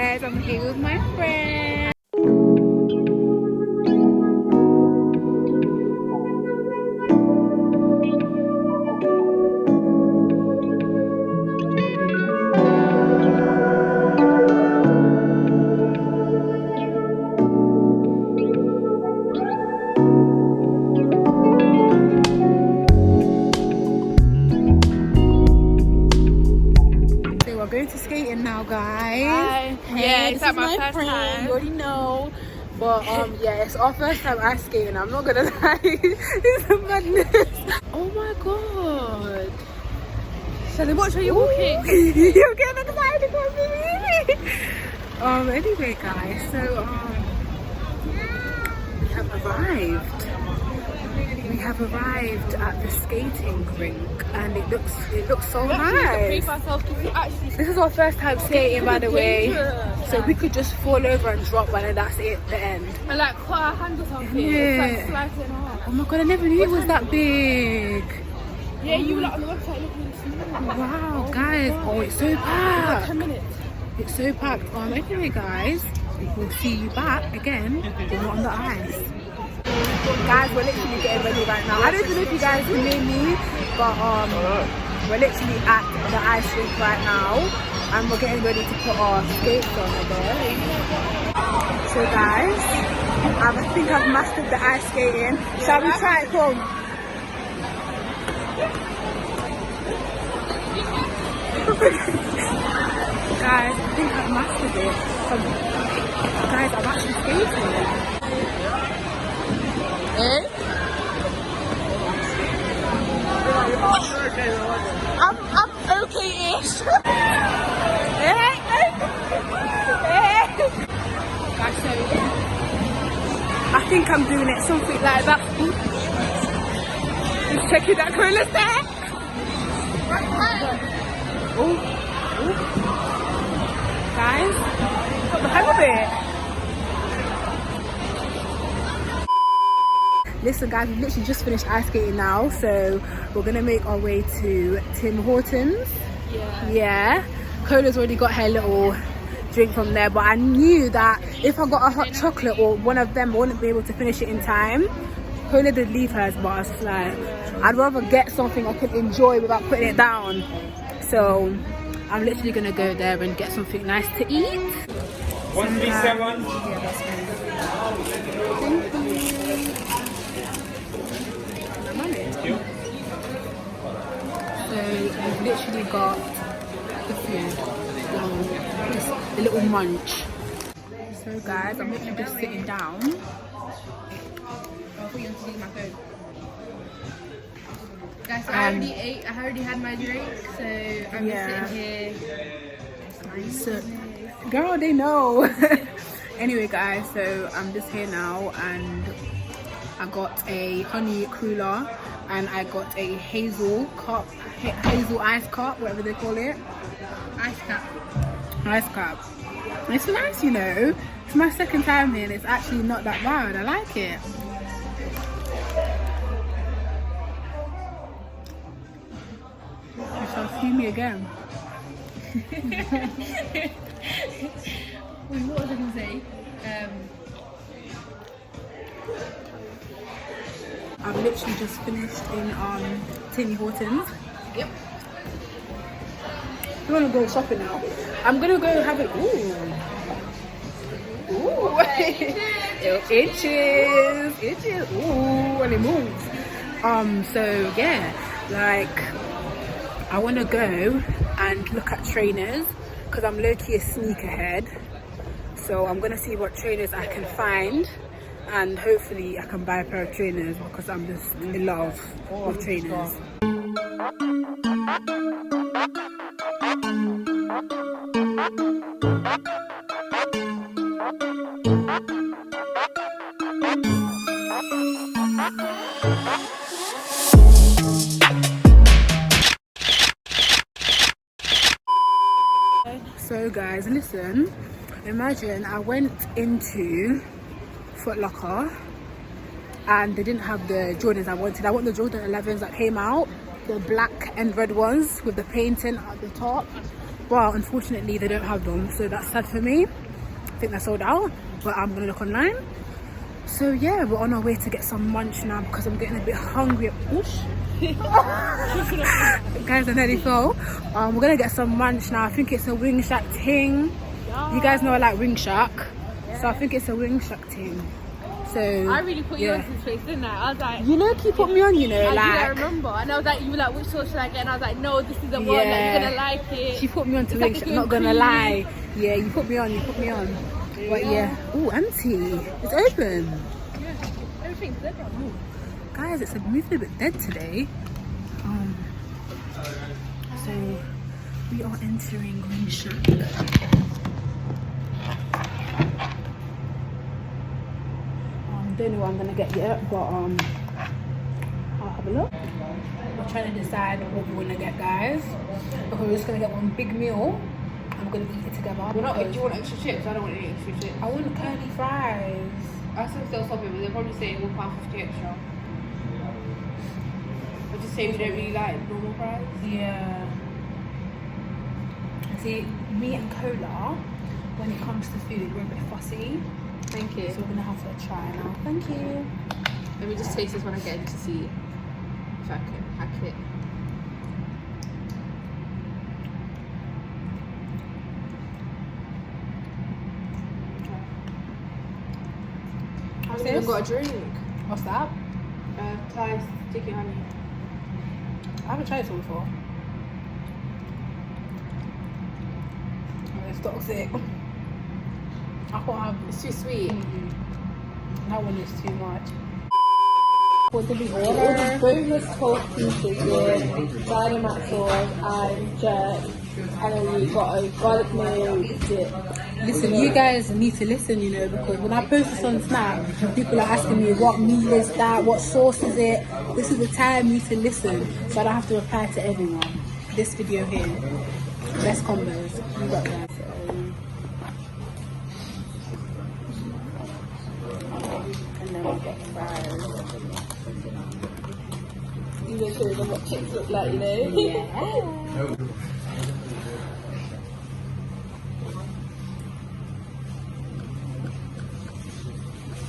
guys, I'm here with my friend. We're going to skating now, guys. Hi. Yeah, This is my first friend. time. You already know. But yeah, it's our first time ice skating. I'm not gonna lie, it's a madness. Oh my god! Shall watch where you're walking? You're getting excited for me. Anyway, guys, so we have arrived. We have arrived at the skating rink, and it looks so nice. This is our first time skating, by the way, so we could just fall over and drop, and then that's it, the end. And like cut our hand or something. Yeah. It's like sliding off. Oh my god, I never knew it was that big. Yeah, you were like on the website looking small. Wow, guys. Oh, it's so packed. 10 minutes. It's so packed. Anyway, guys, we'll see you back again when we're on the ice. Guys, we're literally getting ready right now. I don't know if you guys can hear me, but we're literally at the ice rink right now, and we're getting ready to put our skates on again. So guys, I think I've mastered the ice skating. Shall we try it home? Guys, I think I've mastered it. Guys, I'm actually skating. Eh? I'm okay-ish. Guys, so I think I'm doing it something like that. Just checking that colour there. Oh, guys, got the hang of it. Listen guys, we've literally just finished ice skating now, so we're gonna make our way to Tim Hortons. Yeah. Cola's already got her little drink from there, but I knew that if I got a hot chocolate or one of them, I wouldn't be able to finish it in time. Cola did leave hers, but I was like, I'd rather get something I could enjoy without putting it down. So I'm literally gonna go there and get something nice to eat. 137. Yeah, that's fine. Thank you. So we've literally got the food, just a little munch. So guys, I'm literally just sitting down. I'll put you on to my phone. Guys, so I already ate, I already had my drink, so I'm just sitting here. So, girl, they know. Anyway guys, so I'm just here now, and I got a honey cruller, and I got a hazel cup, hazel ice cup, whatever they call it. Ice cup. It's nice, you know. It's my second time here, and it's actually not that bad. I like it. I shall see me again. Wait, what was I gonna say? I've literally just finished in Tim Hortons. Yep. I'm gonna go shopping now. I'm gonna go have it. Ooh. It itches. Ooh, and it moves. So yeah, like I wanna go and look at trainers because I'm low-key a sneakerhead. So I'm gonna see what trainers I can find, and hopefully I can buy a pair of trainers because I'm just in love with trainers. So guys, listen, imagine I went into Foot Locker and they didn't have the Jordans I wanted. I want the Jordan 11s that came out, the black and red ones with the painting at the top. but unfortunately they don't have them, so that's sad for me. I think they're sold out, but I'm gonna look online. So yeah, we're on our way to get some lunch now because I'm getting a bit hungry. Oosh. Guys, I nearly fell. We're gonna get some lunch now. I think it's a wing shack thing. You guys know I like wing shack, so I think it's a wing shack thing. So I really put you on this face, didn't I? I was like, you know, keep put me on, you know, I remember. And I was like, you were like, which sauce should I get? And I was like, no, this is the one, like, you're gonna like it. She put me on to wing shack, not gonna lie. Yeah, you put me on, But yeah. Oh, auntie, it's open. Yeah, everything's dead right now. Guys, it's moving a bit dead today. So we are entering Green Shack. Don't know what I'm gonna get yet, but I'll have a look. We're trying to decide what we want to get, guys, because we're just gonna get one big meal. I'm gonna eat it together. Do you want extra chips? I don't want any extra chips. I want curly fries. I still stop it, but they'll probably say £1.50 extra. But just say we don't really like normal fries. Yeah. See, me and Cola, when it comes to food, we're a bit fussy. Thank you. So we're gonna have to try now. Thank you. Let me just taste this one again to see if I can hack it. How's I've even got a drink. What's that? Thai sticky honey. I haven't tried this one before. Oh, it's toxic. I can't have It's too sweet. that one is too much. What did we order? Boneless pork pieces with dynamite sauce and jerk. And then we got a garlic mayo dip. Listen, you guys need to listen, you know, because when I post this on Snap, people are asking me what meal is that, what sauce is it. This is the time you need to listen, so I don't have to reply to everyone. This video here, best combos. You got that. And then we got fries. You know, show them what chips look like, you know? Yeah.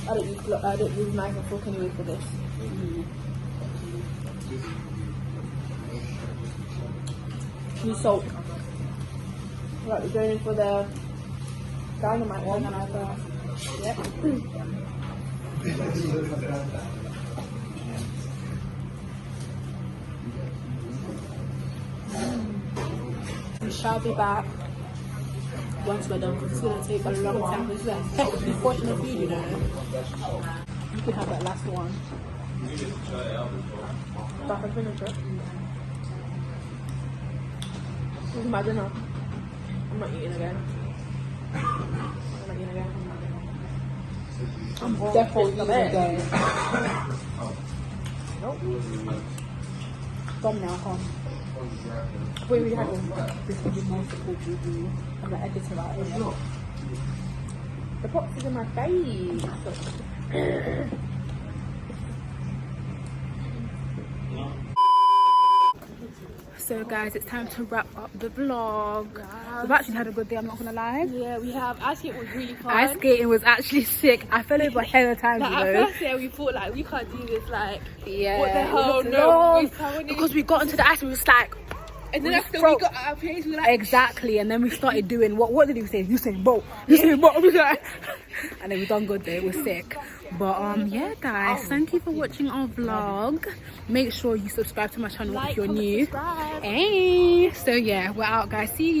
I don't use knife and fork anyway for this. New salt. Right, we're going in for the dynamite one. Yep. We shall be back once we're done because it's going to take a long time. This is a hefty portion of food, you know. You can have that last one. Back and finish it. This is my dinner. I'm not eating again. I'm definitely eating again. Nope. Come now, come. Wait, we had one. This will be more support with you. I'm the editor out here. The box is in my face. So guys, it's time to wrap up the vlog. We've actually had a good day, I'm not gonna lie. Yeah, we have. Ice skating was really fun. Ice skating was actually sick. I fell over 10 times, Like, you at know. first, yeah, we thought like we can't do this. Like, Yeah. what the hell? It was No, long. we Because we got into the ice and we was like, and then after Bro. we got our place, we were like, exactly, and then we started doing what did you say? You said boat. You said boat. And then we done good there. It was sick. But yeah, guys, thank you for watching our vlog. Make sure you subscribe to my channel like, if you're comment, new. subscribe. Hey, so yeah, we're out, guys. See you.